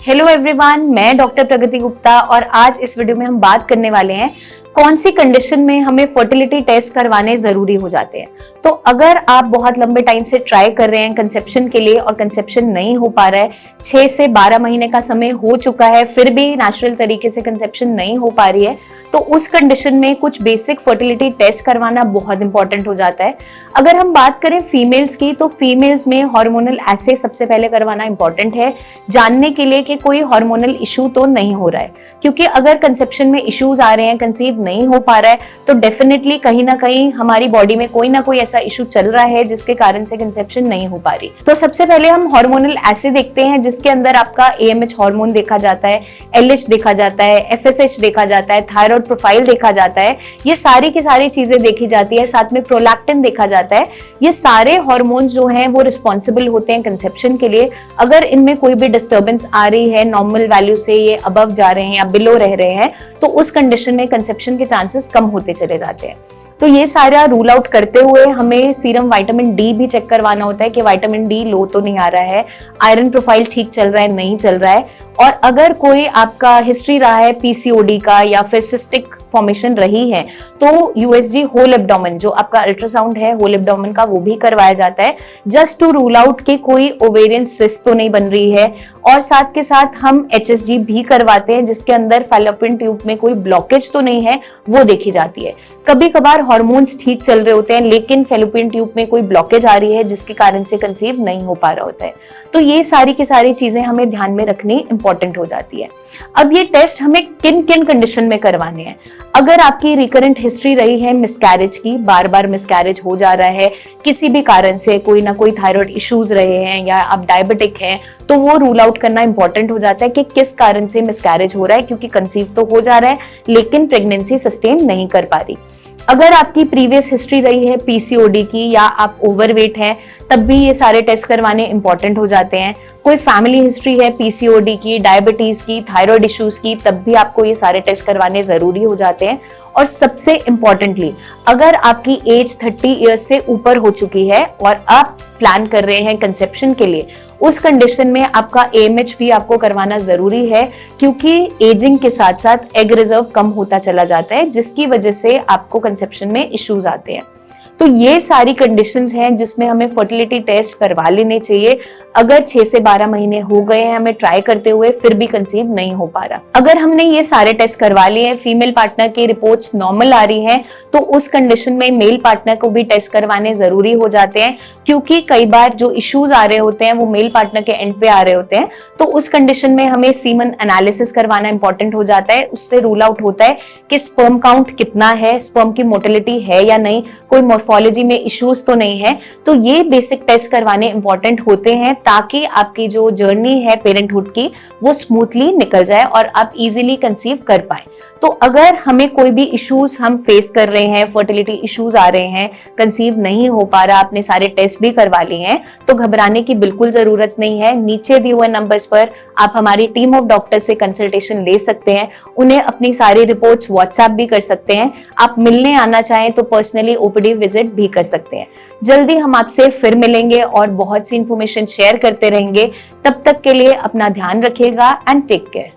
Hello everyone, मैं doctor प्रगति गुप्ता और आज इस वीडियो में हम बात करने वाले हैं कौन सी कंडीशन में हमें फर्टिलिटी टेस्ट करवाने जरूरी हो जाते हैं। तो अगर आप बहुत लंबे टाइम से ट्राई कर रहे हैं कंसेप्शन के लिए और कंसेप्शन नहीं हो पा रहा है, 6 से 12 महीने का समय हो चुका है, फिर भी नेचुरल तरीके से कंसेप्शन नहीं हो पा रही है, तो उस कंडीशन में कुछ बेसिक फर्टिलिटी टेस्ट करवाना बहुत इंपॉर्टेंट हो जाता है। अगर हम बात करें फीमेल्स की, तो फीमेल्स में हार्मोनल एसे सबसे पहले करवाना इंपॉर्टेंट है, जानने के लिए कि कोई हार्मोनल इशू तो नहीं हो रहा है। क्योंकि अगर कंसेप्शन में इश्यूज आ रहे हैं, कंसीव नहीं हो पा रहा है, तो डेफिनेटली कहीं ना कहीं हमारी बॉडी में कोई ना कोई ऐसा इशू चल रहा है जिसके कारण से कंसेप्शन नहीं हो पा रही। तो सबसे पहले हम हार्मोनल एसे देखते हैं, जिसके अंदर आपका AMH हार्मोन देखा जाता है, LH देखा जाता है, FSH देखा जाता है, थायराइड प्रोफाइल देखा जाता है। ये सारी की सारी चीजें देखी जाती है, साथ में प्रोलैक्टिन देखा जाता है। ये सारे हार्मोन्स जो हैं वो रिस्पॉन्सिबल होते हैं कंसेप्शन के लिए। अगर इनमें कोई भी डिस्टर्बेंस आ रही है, नॉर्मल वैल्यू से ये अबव जा रहे हैं या बिलो रह रहे हैं, तो उस कंडीशन में कंसेप्शन के चांसेस कम होते चले जाते हैं। तो ये सारा रूल आउट करते हुए हमें सीरम विटामिन डी भी चेक करवाना होता है कि विटामिन डी लो तो नहीं आ रहा है, आयरन प्रोफाइल ठीक चल रहा है, नहीं चल रहा है। और अगर कोई आपका हिस्ट्री रहा है PCOD का या फिर सिस्टिक फॉर्मेशन रही है, तो USG होल एब्डोमेन, जो आपका अल्ट्रासाउंड है होल एब्डोमेन का, वो भी करवाया जाता है, जस्ट टू रूल आउट कि कोई ओवेरियन सिस्ट तो नहीं बन रही है। और साथ के साथ हम HSG भी करवाते हैं, जिसके अंदर फैलोपियन ट्यूब में कोई ब्लॉकेज तो नहीं है, वो देखी जाती है। कभी कभार हार्मोन्स ठीक चल रहे होते हैं, लेकिन फैलोपियन ट्यूब में कोई ब्लॉकेज आ रही है जिसके कारण से कंसीव नहीं हो पा रहा होता है। तो ये सारी की सारी चीजें हमें ध्यान में रखनी इंपॉर्टेंट हो जाती है। अब ये टेस्ट हमें किन किन कंडीशन में करवाने हैं। अगर आपकी रिकरेंट हिस्ट्री रही है मिसकैरेज की, बार बार मिसकैरेज हो जा रहा है, किसी भी कारण से कोई ना कोई थायराइड इश्यूज रहे हैं, या आप डायबिटिक हैं, तो वो रूल आउट करना इंपॉर्टेंट हो जाता है कि किस कारण से मिसकैरेज हो रहा है। क्योंकि कंसीव तो हो जा रहा है लेकिन प्रेगनेंसी सस्टेन नहीं कर पा रही। अगर आपकी प्रीवियस हिस्ट्री रही है PCOD की, या आप ओवरवेट हैं, तब भी ये सारे टेस्ट करवाने इंपॉर्टेंट हो जाते हैं। कोई फैमिली हिस्ट्री है PCOD की, डायबिटीज की, थायराइड इश्यूज की, तब भी आपको ये सारे टेस्ट करवाने जरूरी हो जाते हैं। और सबसे इंपॉर्टेंटली, अगर आपकी एज 30 ईयर्स से ऊपर हो चुकी है और आप प्लान कर रहे हैं कंसेप्शन के लिए, उस कंडीशन में आपका AMH भी आपको करवाना जरूरी है। क्योंकि एजिंग के साथ साथ एग रिजर्व कम होता चला जाता है, जिसकी वजह से आपको कंसेप्शन में इश्यूज आते हैं। तो ये सारी कंडीशंस हैं जिसमें हमें फर्टिलिटी टेस्ट करवा लेने चाहिए। अगर 6 से 12 महीने हो गए हैं हमें ट्राई करते हुए, फिर भी कंसीव नहीं हो पा रहा, अगर हमने ये सारे टेस्ट करवा लिए हैं, फीमेल पार्टनर की रिपोर्ट्स नॉर्मल आ रही हैं, तो उस कंडीशन में मेल पार्टनर को भी टेस्ट करवाने जरूरी हो जाते हैं। क्योंकि कई बार जो इश्यूज आ रहे होते हैं वो मेल पार्टनर के एंड पे आ रहे होते हैं, तो उस कंडीशन में हमें सीमन एनालिसिस करवाना इंपॉर्टेंट हो जाता है। उससे रूल आउट होता है कि स्पर्म काउंट कितना है, स्पर्म की मोटिलिटी है या नहीं, कोई मॉर्फोलॉजी में इश्यूज तो नहीं है। तो ये बेसिक टेस्ट करवाने इंपॉर्टेंट होते हैं, ताकि आपकी जो जर्नी है पेरेंटहुड की, वो स्मूथली निकल जाए और आप इजीली कंसीव कर पाए। तो अगर हमें कोई भी इश्यूज हम फेस कर रहे हैं, फर्टिलिटी इश्यूज आ रहे हैं, कंसीव नहीं हो पा रहा, आपने सारे टेस्ट भी करवा लिए हैं, तो घबराने की बिल्कुल जरूरत नहीं है। नीचे दिए हुए नंबर्स पर आप हमारी टीम ऑफ डॉक्टर से कंसल्टेशन ले सकते हैं, उन्हें अपनी सारी रिपोर्ट्स व्हाट्सएप भी कर सकते हैं। आप मिलने आना चाहें तो पर्सनली OPD विजिट भी कर सकते हैं। जल्दी हम आपसे फिर मिलेंगे और बहुत सी इंफॉर्मेशन शेयर करते रहेंगे। तब तक के लिए अपना ध्यान रखिएगा एंड टेक केयर।